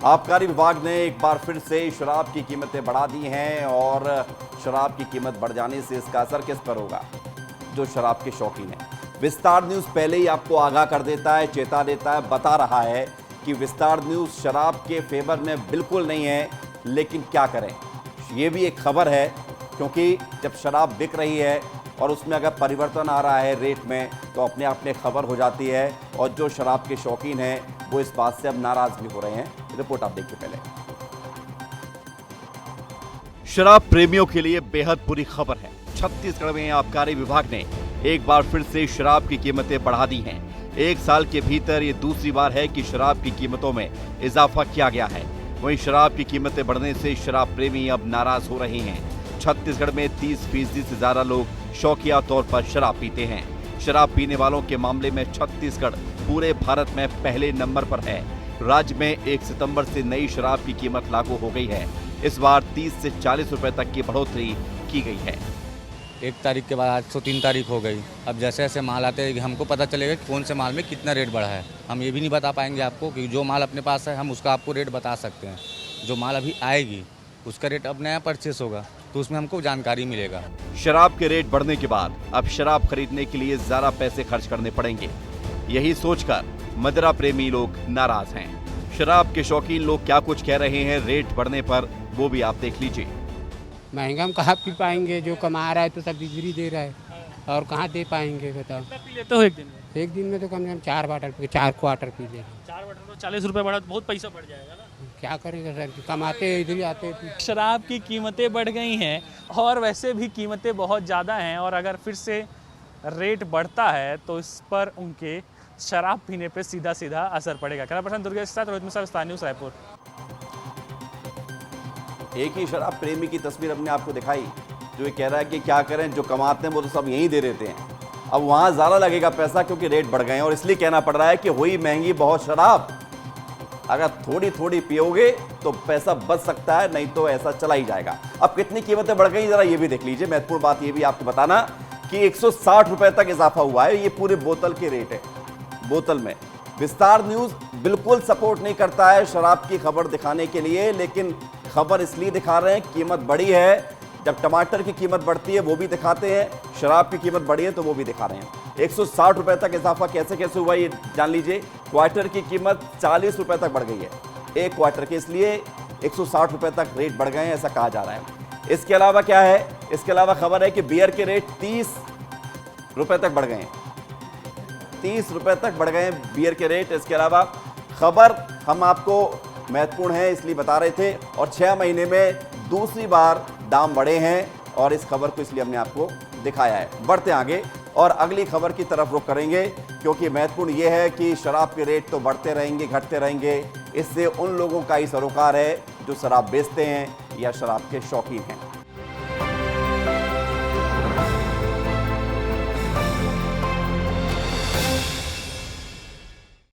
आबकारी विभाग ने एक बार फिर से शराब की कीमतें बढ़ा दी हैं और शराब की कीमत बढ़ जाने से इसका असर किस पर होगा? जो शराब के शौकीन हैं। विस्तार न्यूज़ पहले ही आपको आगाह कर देता है, चेता देता है, बता रहा है कि विस्तार न्यूज़ शराब के फेवर में बिल्कुल नहीं है, लेकिन क्या करें, ये भी एक खबर है क्योंकि जब शराब बिक रही है और उसमें अगर परिवर्तन आ रहा है रेट में तो अपने आप में खबर हो जाती है और जो शराब के शौकीन हैं वो इस बात से अब नाराज भी हो रहे हैं। रिपोर्ट आप देखिए पहले। शराब प्रेमियों के लिए बेहद बुरी खबर है। छत्तीसगढ़ में आबकारी विभाग ने एक बार फिर से शराब की कीमतें बढ़ा दी हैं। एक साल के भीतर ये दूसरी बार है कि शराब की कीमतों में इजाफा किया गया है। वहीं शराब की कीमतें बढ़ने से शराब प्रेमी अब नाराज हो रहे हैं। छत्तीसगढ़ में 30% से ज्यादा लोग शौकिया तौर पर शराब पीते हैं। शराब पीने वालों के मामले में छत्तीसगढ़ पूरे भारत में पहले नंबर पर है। राज्य में 1 सितंबर से नई शराब की कीमत लागू हो गई है। इस बार 30 से 40 रुपए तक की बढ़ोतरी की गई है। 1 तारीख के बाद आज तो 3 तारीख हो गई। अब जैसे जैसे माल आते हैं हमको पता चलेगा कि कौन से माल में कितना रेट बढ़ा है। हम ये भी नहीं बता पाएंगे आपको कि जो माल अपने पास है हम उसका आपको रेट बता सकते हैं। जो माल अभी आएगी उसका रेट अब नया परचेस होगा तो उसमें हमको जानकारी मिलेगा। शराब के रेट बढ़ने के बाद अब शराब खरीदने के लिए ज्यादा पैसे खर्च करने पड़ेंगे। यही सोचकर मदिरा प्रेमी लोग नाराज हैं। शराब के शौकीन लोग क्या कुछ कह रहे हैं रेट बढ़ने पर, वो भी आप देख लीजिए। महंगा हम कहाँ पी पाएंगे, जो कमा रहा है तो सब बिजली दे रहा है और कहाँ दे पाएंगे बताओ। पी लेते हो एक दिन में? एक दिन में तो कम से कम 4 क्वार्टर पी लेंगे। 4 बटर तो 40 रुपये बढ़ा तो बहुत पैसा बढ़ जाएगा ना। क्या करेंगे सर, कमाते इधर ही आते हैं। शराब की कीमतें बढ़ गई हैं और वैसे भी कीमतें बहुत ज़्यादा हैं और अगर फिर से रेट बढ़ता है तो इस पर उनके शराब पीने पे सीधा सीधा असर पड़ेगा। कैमरा पर्सन दुर्गेश के साथ रोहित मिश्रा, विस्तार न्यूज़, रायपुर। एक ही शराब प्रेमी की तस्वीर हमने आपको दिखाई जो ये कह रहा है कि क्या करें, जो कमाते हैं वो तो सब यहीं दे देते हैं। अब वहां ज्यादा लगेगा पैसा क्योंकि रेट बढ़ गए हैं और इसलिए कहना पड़ रहा है कि हुई महंगी बहुत शराब। अगर थोड़ी थोड़ी पियोगे तो पैसा बच सकता है, नहीं तो ऐसा चला ही जाएगा। अब कितनी कीमतें बढ़ गई जरा ये भी देख लीजिए। महत्वपूर्ण बात ये भी आपको बताना कि 160 रुपए तक इजाफा हुआ है। ये पूरे बोतल के रेट है, बोतल में। विस्तार न्यूज बिल्कुल सपोर्ट नहीं करता है शराब की खबर दिखाने के लिए, लेकिन खबर इसलिए दिखा रहे हैं कीमत बढ़ी है। जब टमाटर की कीमत बढ़ती है वो भी दिखाते हैं, शराब की कीमत बढ़ी है तो वो भी दिखा रहे हैं। 160 रुपए तक इजाफा कैसे कैसे हुआ ये जान लीजिए। क्वार्टर की कीमत 40 रुपए तक बढ़ गई है, एक क्वार्टर के, इसलिए 160 रुपए तक रेट बढ़ गए हैं ऐसा कहा जा रहा है। इसके अलावा क्या है, इसके अलावा खबर है कि बियर के रेट 30 रुपए तक बढ़ गए हैं। 30 रुपए तक बढ़ गए हैं बियर के रेट। इसके अलावा खबर हम आपको महत्वपूर्ण है इसलिए बता रहे थे और 6 महीने में दूसरी बार दाम बढ़े हैं और इस खबर को इसलिए हमने आपको दिखाया है। बढ़ते आगे और अगली खबर की तरफ रुख करेंगे क्योंकि महत्वपूर्ण यह है कि शराब के रेट तो बढ़ते रहेंगे, घटते रहेंगे। इससे उन लोगों का ही सरोकार है जो शराब बेचते हैं या शराब के शौकीन हैं।